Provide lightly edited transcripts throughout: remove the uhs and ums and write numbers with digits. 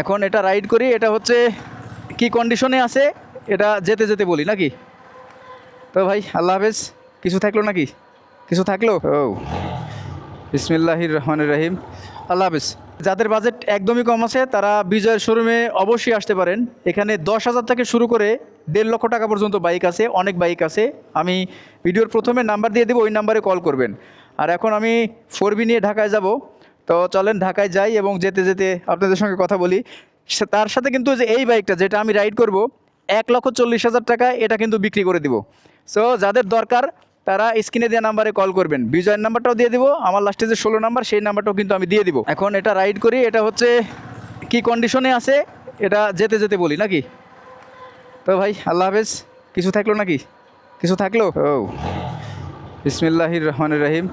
এখন এটা রাইড করি, এটা হচ্ছে কি কন্ডিশনে আছে এটা যেতে যেতে বলি নাকি। তো ভাই আল্লাহ হাফেজ। কিছু থাকলো নাকি? কিছু থাকলো? ও বিসমিল্লাহির রহমানির রহিম। আল্লাহ হাফেজ। যাদের বাজেট একদমই কম আছে তারা বিজয়ের শোরুমে অবশ্যই আসতে পারেন। এখানে 10,000 থেকে শুরু করে 1.5 লক্ষ টাকা পর্যন্ত বাইক আছে, অনেক বাইক আছে। আমি ভিডিওর প্রথমে নাম্বার দিয়ে দেবো, ওই নাম্বারে কল করবেন। আর এখন আমি 4B নিয়ে ঢাকায় যাব। তো চলেন ঢাকায় যাই এবং যেতে যেতে আপনাদের সঙ্গে কথা বলি। তার সাথে কিন্তু যে এই বাইকটা যেটা আমি রাইড করব 1,40,000 টাকা, এটা কিন্তু বিক্রি করে দিব। সো যাদের দরকার তারা স্ক্রিনে দেওয়া নাম্বারে কল করবেন। বিজয়ের নাম্বারটাও দিয়ে দিব, আমার লাস্টে যে 16 নাম্বার সেই নাম্বারটাও কিন্তু আমি দিয়ে দিব। এখন এটা রাইড করি, এটা হচ্ছে কি কন্ডিশনে আছে এটা যেতে যেতে বলি নাকি। তো ভাই আল্লাহ হাফেজ। কিছু থাকলো নাকি? কিছু থাকলো? ও বিসমিল্লাহির রহমানির রহিম।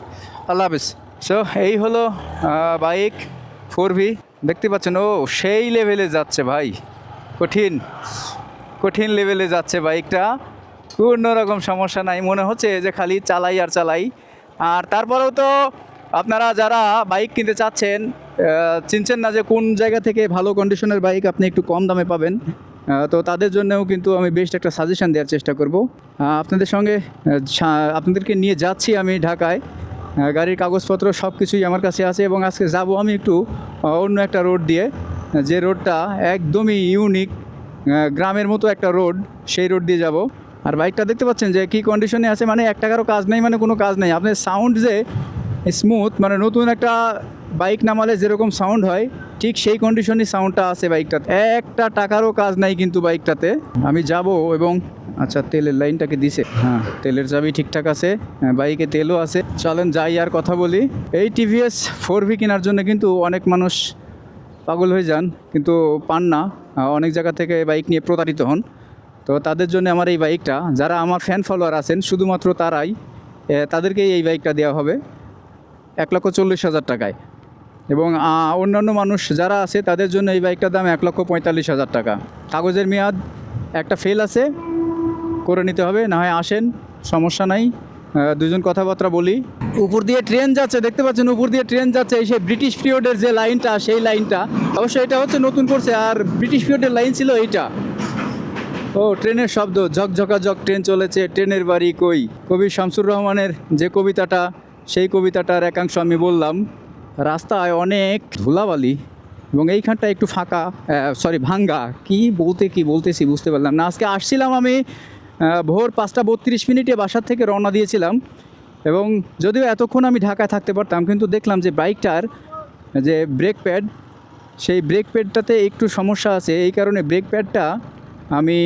আল্লাহ হাফেজ। সো এই হলো বাইক 4V, দেখতে পাচ্ছেন। ও সেই লেভেলে যাচ্ছে ভাই, কঠিন কঠিন লেভেলে যাচ্ছে বাইকটা। কোনো রকম সমস্যা নাই, মনে হচ্ছে যে খালি চালাই আর চালাই। আর তারপরেও তো আপনারা যারা বাইক কিনতে চাচ্ছেন, চিনছেন না যে কোন জায়গা থেকে ভালো কন্ডিশনের বাইক আপনি একটু কম দামে পাবেন, তো তাদের জন্যও কিন্তু আমি বেস্ট একটা সাজেশন দেওয়ার চেষ্টা করব। আপনাদের সঙ্গে আপনাদেরকে নিয়ে যাচ্ছি আমি ঢাকায়। গাড়ির কাগজপত্র সব কিছুই আমার কাছে আছে এবং আজকে যাব আমি একটু অন্য একটা রোড দিয়ে, যে রোডটা একদমই ইউনিক, গ্রামের মতো একটা রোড, সেই রোড দিয়ে যাব। আর বাইকটা দেখতে পাচ্ছেন যে কী কন্ডিশনে আছে, মানে 1 টাকারও কাজ নেই, মানে কোনো কাজ নেই। আপনার সাউন্ড যে স্মুথ, মানে নতুন একটা বাইক নামালে যেরকম সাউন্ড হয় ঠিক সেই কন্ডিশনই সাউন্ডটা আছে বাইকটাতে। 1 টাকারও কাজ নাই কিন্তু বাইকটাতে। আমি যাব এবং আচ্ছা তেলের লাইনটাকে দিছে, হ্যাঁ তেলের চাবি ঠিকঠাক আছে, বাইকে তেলও আছে। চলেন যাই আর কথা বলি। এই টিভিএস 4V কেনার জন্য কিন্তু অনেক মানুষ পাগল হয়ে যান, কিন্তু পান না। অনেক জায়গা থেকে বাইক নিয়ে প্রতারিত হন। তো তাদের জন্য আমার এই বাইকটা, যারা আমার ফ্যান ফলোয়ার আছেন শুধুমাত্র তারাই, তাদেরকেই এই বাইকটা দেওয়া হবে 1,40,000 টাকায়। এবং অন্যান্য মানুষ যারা আছে তাদের জন্য এই বাইকটার দাম 1,45,000 টাকা। কাগজের মেয়াদ একটা ফেল আছে, করে নিতে হবে। না হয় আসেন, সমস্যা নাই, দুজন কথাবার্তা বলি। উপর দিয়ে ট্রেন যাচ্ছে, দেখতে পাচ্ছেন উপর দিয়ে ট্রেন যাচ্ছে, এই সেই ব্রিটিশ পিরিয়ডের যে লাইনটা, সেই লাইনটা অবশ্যই এটা হচ্ছে নতুন করছে, আর ব্রিটিশ পিরিয়ডের লাইন ছিল এইটা। ও ট্রেনের শব্দ, ঝকঝকাঝক ট্রেন চলেছে, ট্রেনের বাড়ি কই। কবি শামসুর রহমানের যে কবিতাটা, সেই কবিতাটার একাংশ আমি বললাম। রাস্তায় অনেক ধুলাবালি এবং এইখানটা একটু ফাঁকা, ভাঙ্গা। কি বলতেছি বুঝতে পারলাম না। আজকে আসছিলাম আমি ভোর 5:32 বাসার থেকে রওনা দিয়েছিলাম, এবং যদিও এতক্ষণ আমি ঢাকায় থাকতে পারতাম, কিন্তু দেখলাম যে বাইকটার যে ব্রেক প্যাড, সেই ব্রেক প্যাডটাতে একটু সমস্যা আছে। এই কারণে ব্রেক প্যাডটা আমি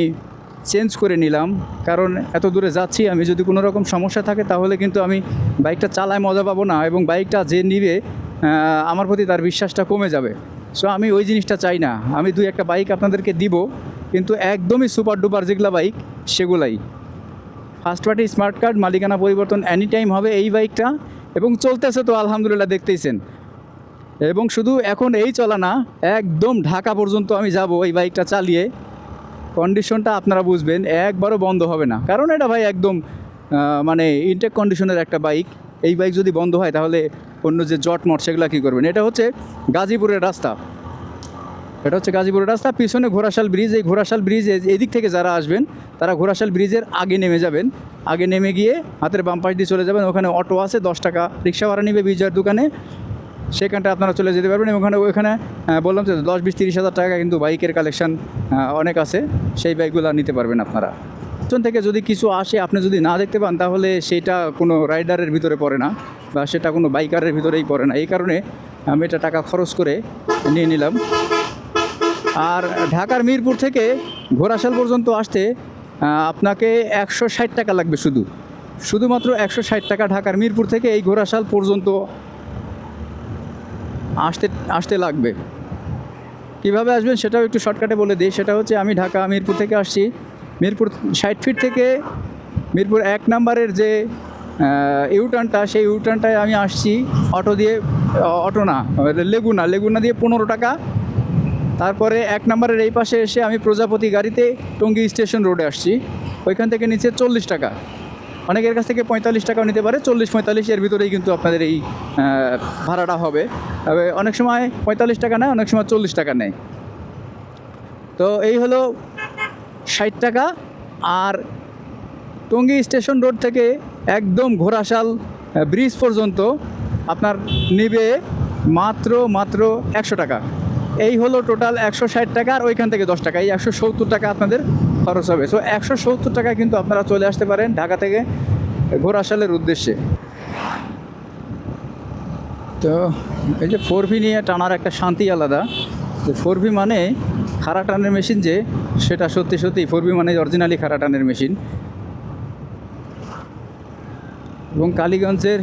চেঞ্জ করে নিলাম, কারণ এত দূরে যাচ্ছি, আমি যদি কোনো রকম সমস্যা থাকে তাহলে কিন্তু আমি বাইকটা চালায় মজা পাবো না, এবং বাইকটা যে নিবে আমার প্রতি তার বিশ্বাসটা কমে যাবে। সো আমি ওই জিনিসটা চাই না। আমি 2-1টা বাইক আপনাদেরকে দিব, কিন্তু একদমই সুপার ডুপার যেগুলো বাইক সেগুলাই। ফার্স্ট পার্টি স্মার্ট কার্ড, মালিকানা পরিবর্তন এনি টাইম হবে এই বাইকটা, এবং চলতেছে তো আলহামদুলিল্লাহ, দেখতেইছেন। এবং শুধু এখন এই চলা না, একদম ঢাকা পর্যন্ত আমি যাব এই বাইকটা চালিয়ে। কন্ডিশনটা আপনারা বুঝবেন, একবারও বন্ধ হবে না, কারণ এটা ভাই একদম মানে ইনটেক কন্ডিশনের একটা বাইক। এই বাইক যদি বন্ধ হয় তাহলে অন্য যে জটমট সেগুলো কী করবেন। এটা হচ্ছে গাজীপুরের রাস্তা, এটা হচ্ছে গাজীপুরের রাস্তা। পিছনে ঘোড়াশাল ব্রিজ, এই ঘোড়াশাল ব্রিজ এদিক থেকে যারা আসবেন তারা ঘোড়াশাল ব্রিজের আগে নেমে যাবেন। আগে নেমে গিয়ে হাতের বাম পাশ দিয়ে চলে যাবেন, ওখানে অটো আছে, 10 টাকা রিক্সা ভাড়া নেবে বিজয়ের দোকানে, সেখানটা আপনারা চলে যেতে পারবেন। এবং ওখানে বললাম যে 10-20-30 হাজার টাকা কিন্তু বাইকের কালেকশান অনেক আছে, সেই বাইকগুলো নিতে পারবেন আপনারা। পিছন থেকে যদি কিছু আসে আপনি যদি না দেখতে পান তাহলে সেটা কোনো রাইডারের ভিতরে পড়ে না, বা সেটা কোনো বাইকারের ভিতরেই পড়ে না। এই কারণে আমি এটা টাকা খরচ করে নিয়ে নিলাম। আর ঢাকার মিরপুর থেকে ঘোড়াশাল পর্যন্ত আসতে আপনাকে 160 টাকা লাগবে, শুধুমাত্র 160 টাকা ঢাকার মিরপুর থেকে এই ঘোড়াশাল পর্যন্ত আসতে লাগবে। কীভাবে আসবেন সেটাও একটু শর্টকাটে বলে দিই। সেটা হচ্ছে আমি ঢাকা মিরপুর থেকে আসছি, মিরপুর 60 ফিট থেকে মিরপুর 1 নাম্বারের যে ইউটার্নটা, সেই ইউটার্নটায় আমি আসছি অটো দিয়ে, লেগুনা দিয়ে 15 টাকা। তারপরে 1 নাম্বারের এই পাশে এসে আমি প্রজাপতি গাড়িতে টঙ্গী স্টেশন রোডে আসছি, ওইখান থেকে নিচে 40 টাকা। অনেকের কাছ থেকে 45 টাকাও নিতে পারে, 40-45 এর ভিতরেই কিন্তু আপনাদের এই ভাড়াটা হবে। তবে অনেক সময় 45 টাকা নেয়, অনেক সময় 40 টাকা নেয়। তো এই হলো 60 টাকা। আর টঙ্গী স্টেশন রোড থেকে একদম ঘোড়াশাল ব্রিজ পর্যন্ত আপনার নেবে মাত্র 100 টাকা। এই হলো টোটাল 160 টাকা, আর ওইখান থেকে 10 টাকা, এই 170 টাকা আপনাদের খরচ হবে। সো 170 টাকায় কিন্তু আপনারা চলে আসতে পারেন ঢাকা থেকে ঘোড়াশালের উদ্দেশ্যে। তো এই যে 4V নিয়ে টানার একটা শান্তি আলাদা। যে 4V মানে খাড়া টানের মেশিন, যে সেটা সত্যি 4V মানে অরিজিনালি খাড়া টানের মেশিন। এবং কালীগঞ্জের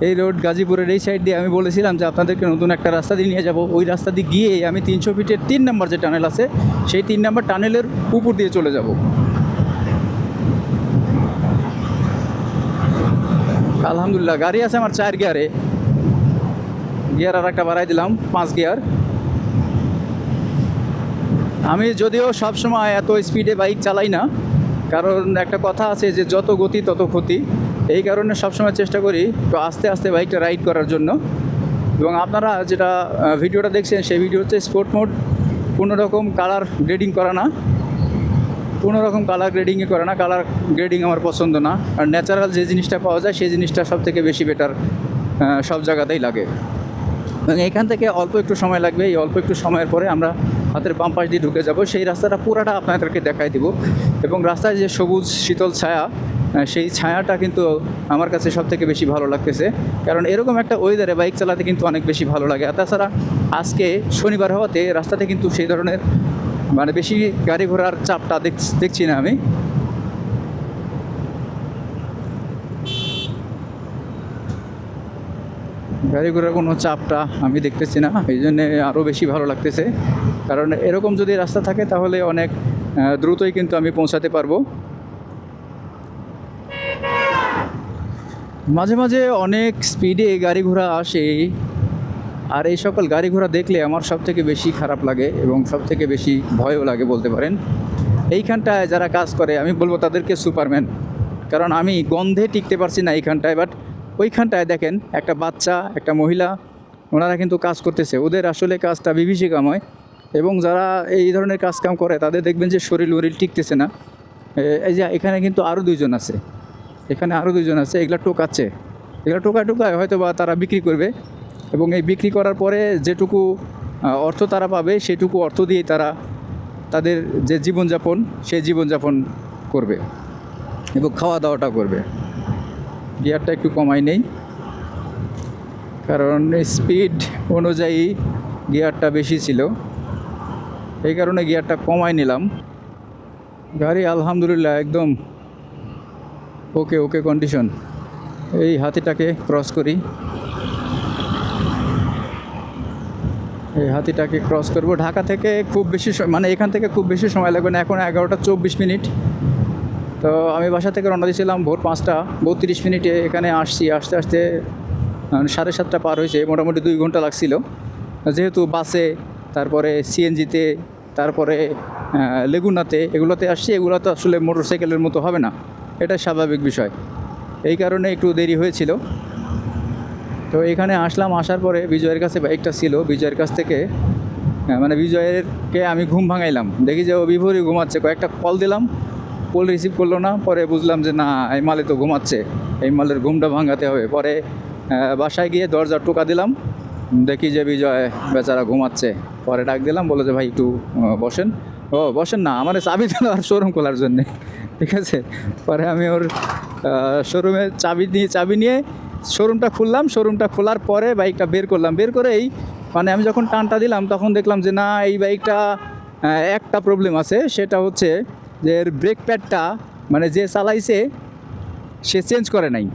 এই রোড গাজীপুরের এই সাইড দিয়ে আমি বলেছিলাম যে আপনাদেরকে নতুন একটা রাস্তা দিয়ে নিয়ে যাব। ওই রাস্তা দিয়ে গিয়ে আমি 300 ফিটের 3 নম্বর যে টানেল আছে, সেই 3 নম্বর টানেলের উপর দিয়ে চলে যাব। আলহামদুলিল্লাহ গাড়ি আছে আমার 4 গিয়ারে, গিয়ার আর একটা বাড়াই দিলাম 5 গিয়ার। আমি যদিও সবসময় এত স্পিডে বাইক চালাই না, কারণ একটা কথা আছে যে যত গতি তত ক্ষতি। এই কারণে সবসময় চেষ্টা করি একটু আস্তে আস্তে বাইকটা রাইড করার জন্য। এবং আপনারা যেটা ভিডিওটা দেখছেন সেই ভিডিও হচ্ছে স্পোর্ট মোড, কোনো রকম কালার গ্রেডিং করা না, কোনো রকম কালার গ্রেডিংই করে না। কালার গ্রেডিং আমার পছন্দ না। আর ন্যাচারাল যে জিনিসটা পাওয়া যায় সেই জিনিসটা সব থেকে বেশি বেটার সব জায়গাতেই লাগে। এবং এখান থেকে অল্প একটু সময় লাগবে। এই অল্প একটু সময়ের পরে আমরা হাতের বাম পাশ দিয়ে ঢুকে যাব। সেই রাস্তাটা পুরাটা আপনাদেরকে দেখাই দেব। এবং রাস্তায় যে সবুজ শীতল ছায়া, সেই ছায়াটা কিন্তু আমার কাছে সব থেকে বেশি ভালো লাগতেছে। কারণ এরকম একটা ওয়েদারে বাইক চালাতে কিন্তু অনেক বেশি ভালো লাগে। আর তাছাড়া আজকে শনিবার হওয়াতে রাস্তাতে কিন্তু সেই ধরনের মানে বেশি গাড়ি ঘোড়ার চাপটা দেখছি না আমি। গাড়ি ঘোড়ার কোনো চাপটা আমি দেখতেছি না, এই জন্যে আরও বেশি ভালো লাগতেছে। কারণ এরকম যদি রাস্তা থাকে তাহলে অনেক দ্রুতই কিন্তু আমি পৌঁছাতে পারবো। মাঝে মাঝে অনেক স্পিডে গাড়ি ঘোড়া আসে, আর এই সকল গাড়ি ঘোড়া দেখলে আমার সব থেকে বেশি খারাপ লাগে এবং সব থেকে বেশি ভয়ও লাগে বলতে পারেন। এইখানটায় যারা কাজ করে আমি বলবো তাদেরকে সুপারম্যান, কারণ আমি গন্ধে টিকতে পারছি না এইখানটায়। বাট ওইখানটায় দেখেন একটা বাচ্চা, একটা মহিলা, ওনারা কিন্তু কাজ করতেছে। ওদের আসলে কাজটা বিভীষিকাময়। এবং যারা এই ধরনের কাজকাম করে তাদের দেখবেন যে শরীর টিকতেছে না। এই যে এখানে কিন্তু আরও 2 জন আছে, এখানে আরও 2 জন আছে। এগুলা টোকাচ্ছে, এগুলো টোকায় হয়তো বা তারা বিক্রি করবে। এবং এই বিক্রি করার পরে যেটুকু অর্থ তারা পাবে সেটুকু অর্থ দিয়ে তারা তাদের যে জীবনযাপন সেই জীবনযাপন করবে এবং খাওয়া দাওয়াটা করবে। গিয়ারটা একটু কমাই নেই, কারণ স্পিড অনুযায়ী গিয়ারটা বেশি ছিল, এই কারণে গিয়ারটা কমাই নিলাম। গাড়ি আলহামদুলিল্লাহ একদম ওকে কন্ডিশন। এই হাতিটাকে ক্রস করি, এই হাতিটাকে ক্রস করব। ঢাকা থেকে খুব বেশি মানে এখান থেকে খুব বেশি সময় লাগবে না। এখন 11টা 24 মিনিট। তো আমি বাসা থেকে রওনা দিয়েছিলাম ভোর 5টা 32 মিনিটে। এখানে আসছি, আস্তে আস্তে 7:30 পার হয়েছে। মোটামুটি 2 ঘন্টা লাগছিল, যেহেতু বাসে, তারপরে সিএনজিতে, তারপরে লেগুনাতে, এগুলোতে আসছি। এগুলো তো আসলে মোটরসাইকেলের মতো হবে না, এটা স্বাভাবিক বিষয়। এই কারণে একটু দেরি হয়েছিল। তো এখানে আসলাম, আসার পরে বিজয়ের কাছে বাইকটা ছিল। বিজয়ের কাছ থেকে মানে বিজয়েরকে আমি ঘুম ভাঙাইলাম, দেখি যে ও বিভোরই ঘুমাচ্ছে। কয়েকটা কল দিলাম, কল রিসিভ করলো না। পরে বুঝলাম যে না, এই মালে তো ঘুমাচ্ছে, এই মালের ঘুমটা ভাঙাতে হবে। পরে বাসায় গিয়ে দরজা টোকা দিলাম, দেখি যে বিজয় বেচারা ঘুমাচ্ছে। পরে ডাক দিলাম, বলে যে ভাই একটু বসেন। ও বসেন না, আমার চাবি দিল আর শোরুম খোলার জন্যে, ঠিক আছে। পরে আমি ওর শোরুমে চাবি নিয়ে শোরুমটা খুললাম। শোরুমটা খোলার পরে বাইকটা বের করলাম। বের করেই মানে আমি যখন টানটা দিলাম তখন দেখলাম যে না, এই বাইকটা একটা প্রবলেম আছে। সেটা হচ্ছে যে এর ব্রেক প্যাডটা মানে যে চালাইছে সে চেঞ্জ করে নাই।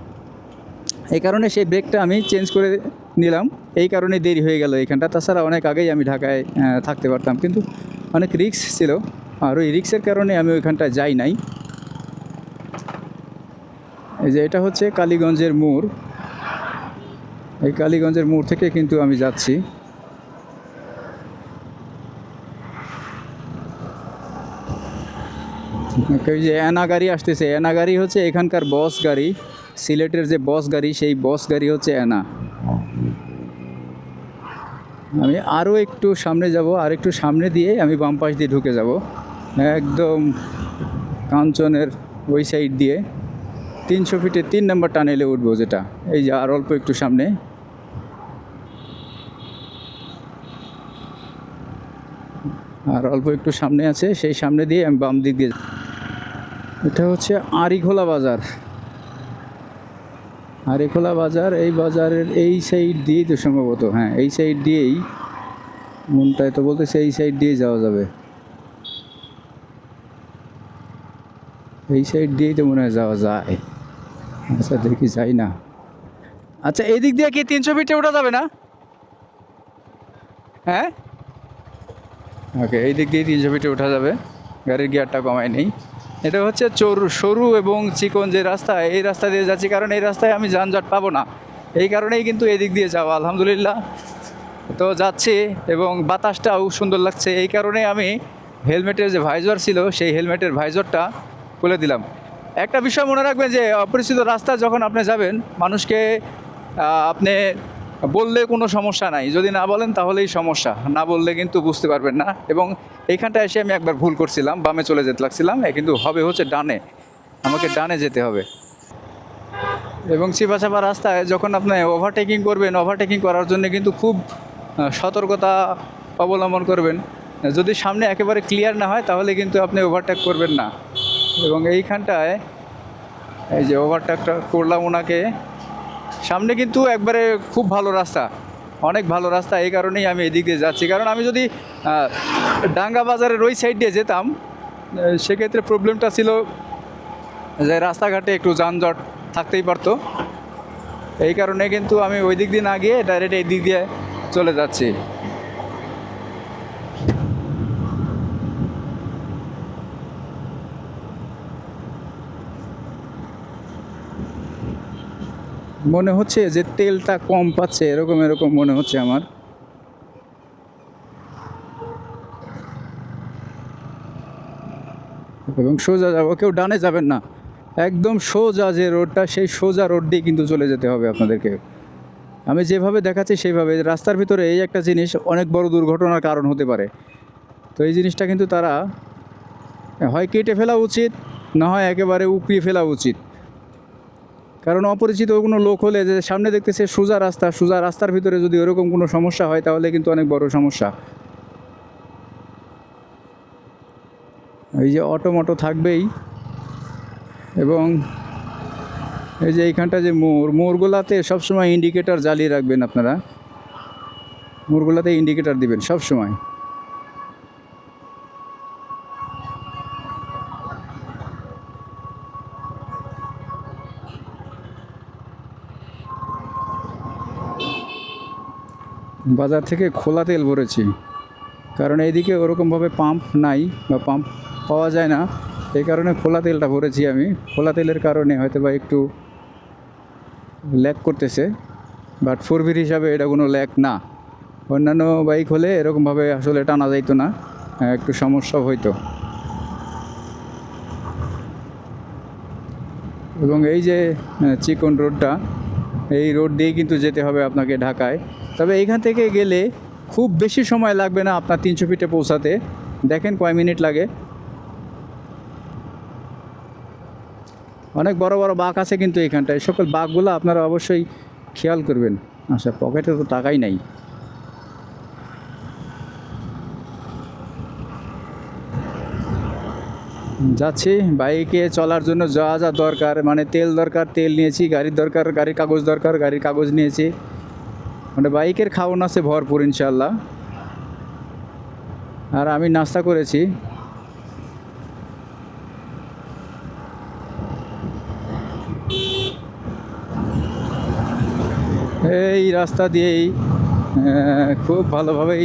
এই কারণে সেই ব্রেকটা আমি চেঞ্জ করে নিলাম। এই কারণে দেরি হয়ে গেল এইখানটা। তাছাড়া অনেক আগেই আমি ঢাকায় থাকতে পারতাম, কিন্তু অনেক রিস্ক ছিল। আর ওই রিস্কের কারণে আমি ওইখানটায় যাই নাই। এই যে এটা হচ্ছে কালীগঞ্জের মোড়। এই কালীগঞ্জের মোড় থেকে কিন্তু আমি যাচ্ছি। ওই যে এনা গাড়ি আসতেছে। এনা গাড়ি হচ্ছে এখানকার বস গাড়ি, সিলেটের যে বস গাড়ি, সেই বস গাড়ি হচ্ছে এনা। আমি আরও একটু সামনে যাব, আর একটু সামনে দিয়ে আমি বাম পাশ দিয়ে ঢুকে যাব একদম কাঞ্চনের ওই সাইড দিয়ে 300 ফিটে 3 নম্বর টানেলে উঠবো, যেটা এই যে আর অল্প একটু সামনে। আর অল্প একটু সামনে আছে, সেই সামনে দিয়ে আমি বাম দিক দিয়ে। এটা হচ্ছে আড়িখোলা বাজার। আড়িখোলা বাজার, এই বাজারের এই সাইড দিয়েই তো সম্ভবত, হ্যাঁ এই সাইড দিয়েই, মনটায় তো বলতেছে এই সাইড দিয়েই যাওয়া যাবে, এই সাইড দিয়েই তো মনে হয় যাওয়া যায়। আচ্ছা দেখি যাই না। আচ্ছা এই দিক দিয়ে কি 300 ফিটে ওঠা যাবে না? হ্যাঁ ওকে, এই দিক দিয়ে 300 ফিটে ওঠা যাবে, গাড়ির গিয়ারটা কমায় নেই। এটা হচ্ছে সরু এবং চিকন যে রাস্তা, এই রাস্তা দিয়ে যাচ্ছি কারণ এই রাস্তায় আমি যানজট পাবো না, এই কারণেই কিন্তু এই দিক দিয়ে যাওয়া। আলহামদুলিল্লাহ তো যাচ্ছি এবং বাতাসটাও সুন্দর লাগছে, এই কারণে আমি হেলমেটের যে ভাইজর ছিল সেই হেলমেটের ভাইজরটা খুলে দিলাম। একটা বিষয় মনে রাখবেন যে অপরিচিত রাস্তা যখন আপনি যাবেন, মানুষকে আপনি বললে কোনো সমস্যা নাই, যদি না বলেন তাহলেই সমস্যা, না বললে কিন্তু বুঝতে পারবেন না। এবং এইখানটা এসে আমি একবার ভুল করছিলাম, বামে চলে যেতে লাগছিলাম, কিন্তু হবে হচ্ছে ডানে, আমাকে ডানে যেতে হবে। এবং চিপাচাপা রাস্তায় যখন আপনি ওভারটেকিং করবেন, ওভারটেকিং করার জন্য কিন্তু খুব সতর্কতা অবলম্বন করবেন। যদি সামনে একেবারে ক্লিয়ার না হয় তাহলে কিন্তু আপনি ওভারটেক করবেন না। এবং এইখানটায় এই যে ওভারটেকটা করলাম ওনাকে, সামনে কিন্তু একবারে খুব ভালো রাস্তা, অনেক ভালো রাস্তা, এই কারণেই আমি এদিক দিয়ে যাচ্ছি। কারণ আমি যদি ডাঙ্গা বাজারের ওই সাইড দিয়ে যেতাম, সেক্ষেত্রে প্রবলেমটা ছিল যে রাস্তাঘাটে একটু যানজট থাকতেই পারতো, এই কারণে কিন্তু আমি ওই দিক দিয়ে না গিয়ে ডাইরেক্ট এই দিক দিয়ে চলে যাচ্ছি। মনে হচ্ছে যে তেলটা কম পাচ্ছে, এরকম এরকম মনে হচ্ছে আমার। এবং সোজা যাবো, কেউ ডানে যাবেন না, একদম সোজা যে রোডটা সেই সোজা রোড দিয়ে কিন্তু চলে যেতে হবে আপনাদেরকে। আমি যেভাবে দেখাচ্ছি সেইভাবে। রাস্তার ভিতরে এই একটা জিনিস অনেক বড় দুর্ঘটনার কারণ হতে পারে, তো এই জিনিসটা কিন্তু তারা হয় কেটে ফেলা উচিত, না হয় একেবারে উপড়িয়ে ফেলা উচিত। কারণ অপরিচিত কোনো লোক হলে যে সামনে দেখতেছে সোজা রাস্তা, সোজা রাস্তার ভিতরে যদি ওরকম কোনো সমস্যা হয় তাহলে কিন্তু অনেক বড় সমস্যা। এই যে অটো থাকবেই। এবং এই যে এইখানটা যে মোড়গুলাতে সবসময় ইন্ডিকেটার জ্বালিয়ে রাখবেন আপনারা, মোড়গুলাতে ইন্ডিকেটার দিবেন সবসময়। বাজার থেকে খোলা তেল ভরেছি, কারণ এইদিকে ওরকমভাবে পাম্প নাই বা পাম্প পাওয়া যায় না, এই কারণে খোলা তেলটা ভরেছি আমি। খোলা তেলের কারণে হয়তো বা একটু ল্যাগ করতেছে, বাট 4V হিসাবে এটা কোনো ল্যাগ না। অন্যান্য বাইক হলে এরকমভাবে আসলে টানা যাইতো না, একটু সমস্যা হইতো। এবং এই যে চিকন রোডটা, এই রোড দিয়েই কিন্তু যেতে হবে আপনাকে ঢাকায়। তবে এইখান থেকে গেলে খুব বেশি সময় লাগবে না আপনার 300 ফিটে পৌঁছাতে। দেখেন কয় মিনিট লাগে। অনেক বড় বড় বাঁক আছে কিন্তু এইখানটায়, সকল বাঁকগুলো আপনারা অবশ্যই খেয়াল করবেন। আচ্ছা পকেটে তো টাকাই নাই। যাচ্ছি বাইকে চলার জন্য যা যা দরকার, মানে তেল দরকার তেল নিয়েছি, গাড়ির দরকার গাড়ির কাগজ দরকার গাড়ির কাগজ নিয়েছি, মানে বাইকের খাওয়ান আছে ভরপুর ইনশাল্লাহ। আর আমি নাস্তা করেছি। এই রাস্তা দিয়েই খুব ভালোভাবেই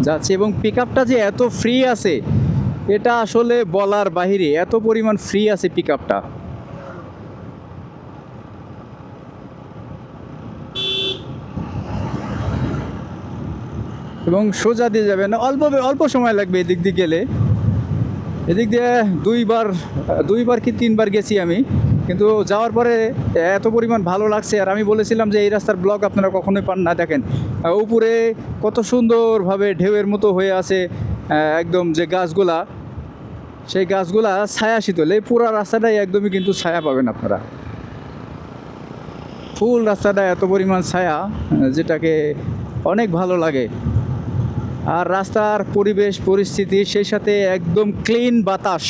যাচ্ছি। এবং পিক আপটা যে এত ফ্রি আছে এটা আসলে বলার বাহিরে, এত পরিমাণ ফ্রি আছে পিক আপটা। এবং সোজা দিয়ে যাবেন, অল্প সময় লাগবে এদিক দিয়ে গেলে। এদিক দিয়ে দুইবার কি 3বার গেছি আমি, কিন্তু যাওয়ার পরে এত পরিমাণ ভালো লাগছে। আর আমি বলেছিলাম যে এই রাস্তার ব্লগ আপনারা কখনোই পান না। দেখেন উপরে কত সুন্দরভাবে ঢেউয়ের মতো হয়ে আছে একদম যে গাছগুলা, সেই গাছগুলা ছায়া শীতল। এই পুরো রাস্তাটাই একদমই কিন্তু ছায়া পাবেন আপনারা। ফুল রাস্তাটা এত পরিমাণ ছায়া যেটাকে অনেক ভালো লাগে। আর রাস্তার পরিবেশ পরিস্থিতি, সেই সাথে একদম ক্লিন বাতাস।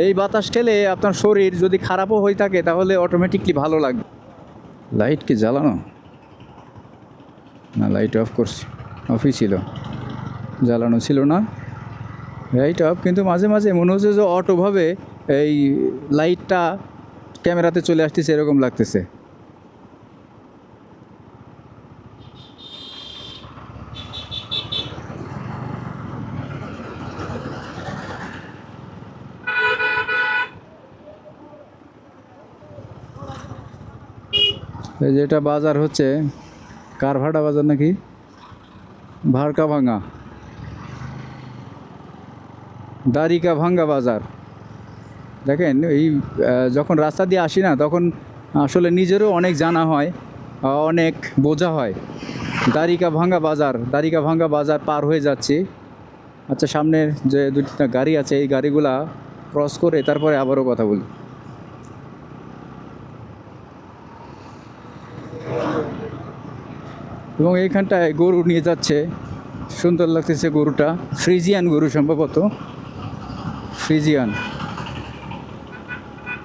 এই বাতাস খেলে আপনার শরীর যদি খারাপও হয়ে থাকে তাহলে অটোমেটিকলি ভালো লাগবে। লাইট কি জ্বালানো না? লাইট অফ করছি, অফই ছিল, জ্বালানো ছিল না। লাইট অফ, কিন্তু মাঝে মাঝে মনে হচ্ছে যে অটোভাবে এই লাইটটা ক্যামেরাতে চলে আসতেছে এরকম লাগতেছে। এই যেটা বাজার হচ্ছে কারভাটা বাজার নাকি ভাড়কা ভাঙা, দারিকা ভাঙ্গা বাজার। দেখেন এই যখন রাস্তা দিয়ে আসি না তখন আসলে নিজেরও অনেক জানা হয়, অনেক বোঝা হয়। দারিকা ভাঙ্গা বাজার, দারিকা ভাঙ্গা বাজার পার হয়ে যাচ্ছি। আচ্ছা, সামনের যে দুইটা গাড়ি আছে এই গাড়িগুলা ক্রস করে তারপরে আবারও কথা বলি। এবং এইখানটায় গরু নিয়ে যাচ্ছে, সুন্দর লাগতেছে গরুটা, ফ্রিজিয়ান গরু সম্ভবত, ফ্রিজিয়ান।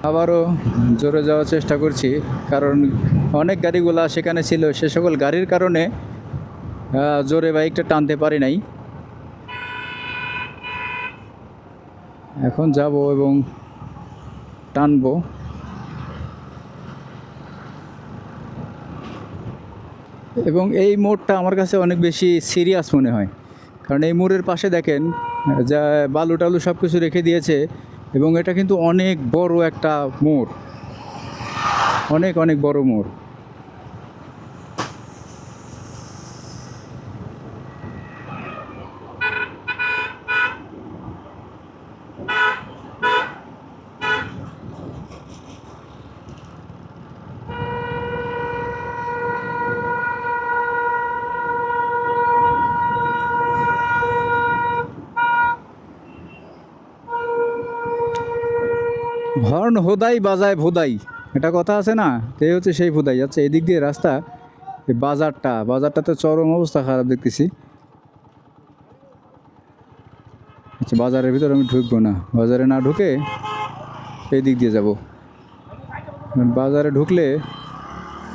আবারও জোরে যাওয়ার চেষ্টা করছি, কারণ অনেক গাড়িগুলা সেখানে ছিল, সে সকল গাড়ির কারণে জোরে বাইকটা টানতে পারি নাই। এখন যাব এবং টানবো। এবং এই মোড়টা আমার কাছে অনেক বেশি সিরিয়াস মনে হয়, কারণ এই মোড়ের পাশে দেখেন যা বালু টালু সব কিছু রেখে দিয়েছে। এবং এটা কিন্তু অনেক বড় একটা মোড়, অনেক অনেক বড় মোড়। হর্ন হোদাই বাজায় ভোদাই, এটা কথা আছে না? তো এই হচ্ছে সেই ভোদাই। আচ্ছা, এদিক দিয়ে রাস্তা, এই বাজারটা তো চরম অবস্থা খারাপ দেখতেছি। আচ্ছা, বাজারের ভিতরে আমি ঢুকবো না, বাজারে না ঢুকে এই দিক দিয়ে যাব। বাজারে ঢুকলে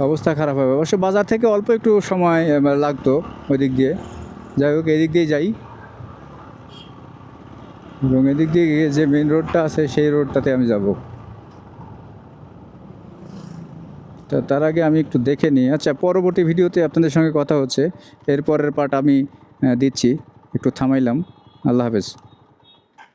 অবস্থা খারাপ হবে। অবশ্য বাজার থেকে অল্প একটু সময় লাগতো ওই দিক দিয়ে। যাই হোক, এই দিক দিয়ে যাই। এবং এদিক দিয়ে গিয়ে যে মেন রোডটা আছে সেই রোডটাতে আমি যাব। তা তার আগে আমি একটু দেখে নিই। আচ্ছা, পরবর্তী ভিডিওতে আপনাদের সঙ্গে কথা হচ্ছে, এরপরের পার্ট আমি দিচ্ছি। একটু থামাইলাম। আল্লাহ হাফেজ।